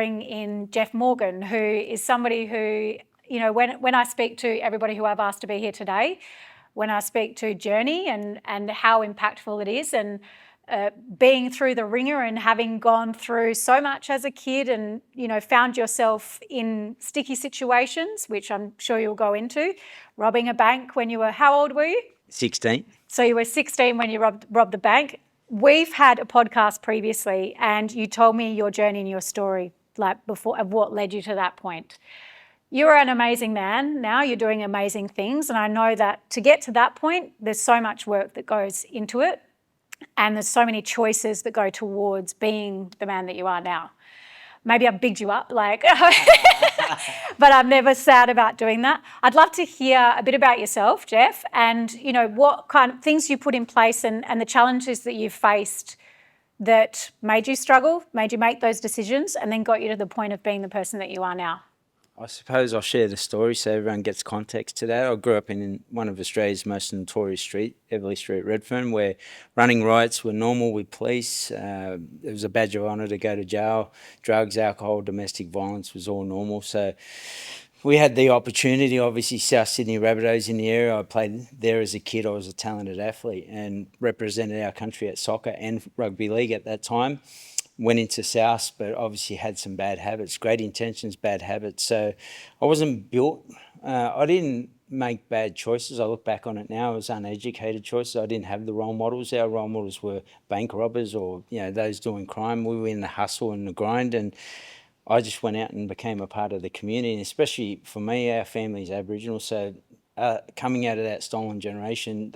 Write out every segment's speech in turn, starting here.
in Jeff Morgan, who is somebody who, you know, when I speak to everybody who I've asked to be here today, when I speak to Journey and how impactful it is, and being through the ringer and having gone through so much as a kid and, you know, found yourself in sticky situations, which I'm sure you'll go into, robbing a bank when you were, how old were you? 16. So you were 16 when you robbed the bank. We've had a podcast previously and you told me your journey and your story, like before, of what led you to that point. You're an amazing man now, you're doing amazing things, and I know that to get to that point, there's so much work that goes into it, and there's so many choices that go towards being the man that you are now. Maybe I've bigged you up, like, but I'm never sad about doing that. I'd love to hear a bit about yourself, Jeff, and, you know, what kind of things you put in place and the challenges that you've faced that made you struggle, made you make those decisions, and then got you to the point of being the person that you are now. I suppose I'll share the story so everyone gets context to that. I grew up in one of Australia's most notorious street, Everleigh Street, Redfern, where running riots were normal with police. It was a badge of honour to go to jail. Drugs, alcohol, domestic violence was all normal. So we had the opportunity, obviously South Sydney Rabbitohs in the area. I played there as a kid. I was a talented athlete and represented our country at soccer and rugby league at that time. Went into South, but obviously had some bad habits, great intentions, bad habits. So I wasn't built. I didn't make bad choices. I look back on it now, it was uneducated choices. I didn't have the role models. Our role models were bank robbers or, you know, those doing crime. We were in the hustle and the grind, and I just went out and became a part of the community. And especially for me, our family's Aboriginal, so coming out of that stolen generation,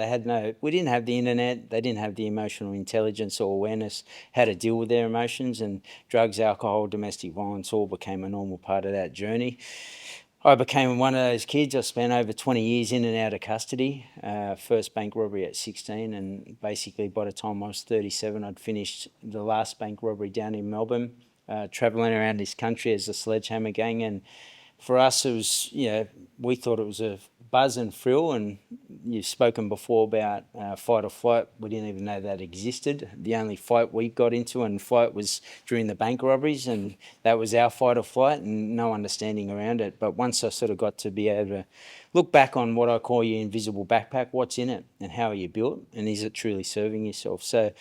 we didn't have the internet, they didn't have the emotional intelligence or awareness how to deal with their emotions, and drugs, alcohol, domestic violence all became a normal part of that journey. I became one of those kids. I spent over 20 years in and out of custody. First bank robbery at 16, and basically by the time I was 37, I'd finished the last bank robbery down in Melbourne, travelling around this country as a sledgehammer gang. And for us, it was, you know, we thought it was a buzz and thrill, and you've spoken before about fight or flight. We didn't even know that existed. The only fight we got into and fight was during the bank robberies, and that was our fight or flight, and no understanding around it. But once I sort of got to be able to look back on what I call your invisible backpack, what's in it and how are you built, and is it truly serving yourself? So,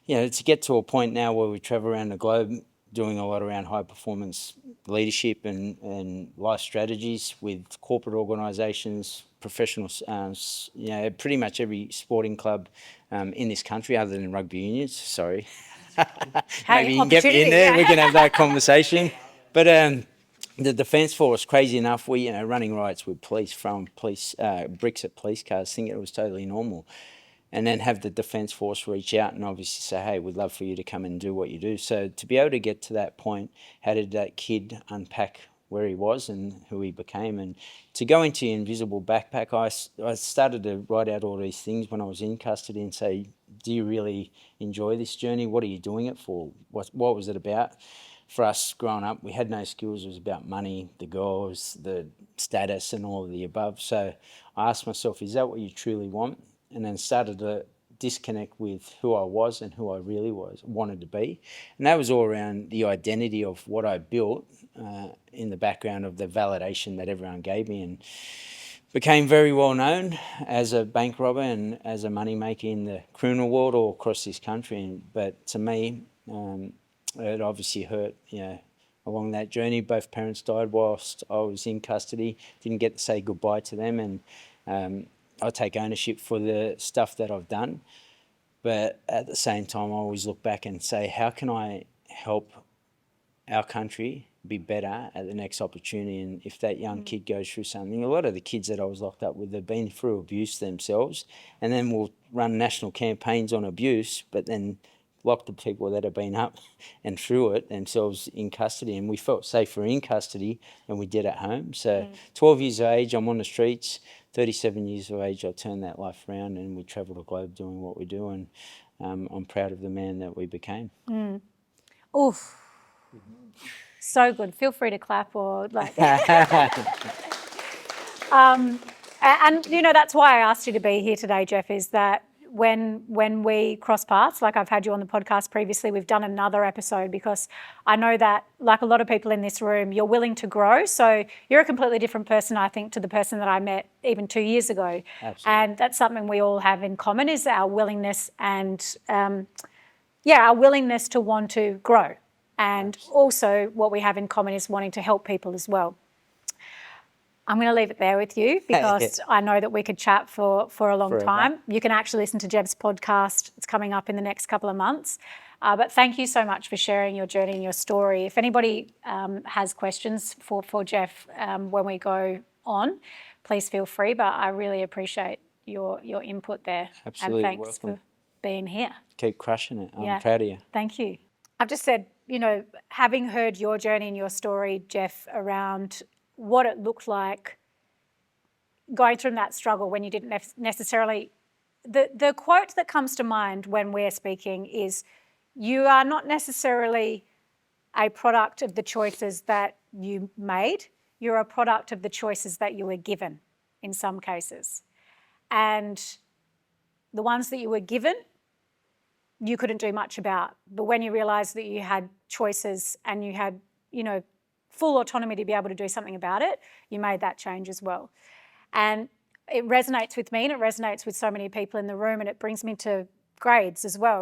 you know, to get to a point now where we travel around the globe doing a lot around high performance leadership and life strategies with corporate organisations, professionals, you know, pretty much every sporting club in this country other than rugby unions, sorry. Maybe you can get me in there, we can have that conversation. But the Defence Force, crazy enough, we, you know, running riots with police, throwing bricks at police cars, thinking it was totally normal. And then have the Defence Force reach out and obviously say, hey, we'd love for you to come and do what you do. So to be able to get to that point, how did that kid unpack where he was and who he became? And to go into your invisible backpack, I started to write out all these things when I was in custody and say, do you really enjoy this journey? What are you doing it for? What was it about? For us growing up, we had no skills. It was about money, the girls, the status and all of the above. So I asked myself, is that what you truly want? And then started to disconnect with who I was and who I really wanted to be. And that was all around the identity of what I built in the background of the validation that everyone gave me, and became very well known as a bank robber and as a money maker in the criminal world all across this country. But to me, it obviously hurt, you know, along that journey. Both parents died whilst I was in custody. Didn't get to say goodbye to them, and I take ownership for the stuff that I've done, but at the same time, I always look back and say, how can I help our country be better at the next opportunity? And if that young kid goes through something, a lot of the kids that I was locked up with have been through abuse themselves, and then we'll run national campaigns on abuse, but then lock the people that have been up and through it themselves in custody. And we felt safer in custody than we did at home. So 12 years of age, I'm on the streets. 37 years of age, I turned that life around, and we travel the globe doing what we do, and I'm proud of the man that we became. Oof. So good. Feel free to clap or like. And, you know, that's why I asked you to be here today, Jeff, is that when we cross paths, like I've had you on the podcast previously, we've done another episode, because I know that, like a lot of people in this room, you're willing to grow. So you're a completely different person, I think, to the person that I met even 2 years ago. Absolutely. And that's something we all have in common, is our willingness and, our willingness to want to grow. And also what we have in common is wanting to help people as well. I'm going to leave it there with you, because I know that we could chat for a long time. You can actually listen to Jeff's podcast. It's coming up in the next couple of months. But thank you so much for sharing your journey and your story. If anybody has questions for Jeff when we go on, please feel free. But I really appreciate your input there. Absolutely. And thanks for being here. Keep crushing it. I'm proud of you. Thank you. I've just said, having heard your journey and your story, Jeff, around what it looked like going through that struggle when you didn't necessarily... The quote that comes to mind when we're speaking is, you are not necessarily a product of the choices that you made. You're a product of the choices that you were given in some cases. And the ones that you were given, you couldn't do much about. But when you realised that you had choices and you had, full autonomy to be able to do something about it, you made that change as well. And it resonates with me, and it resonates with so many people in the room, and it brings me to grades as well.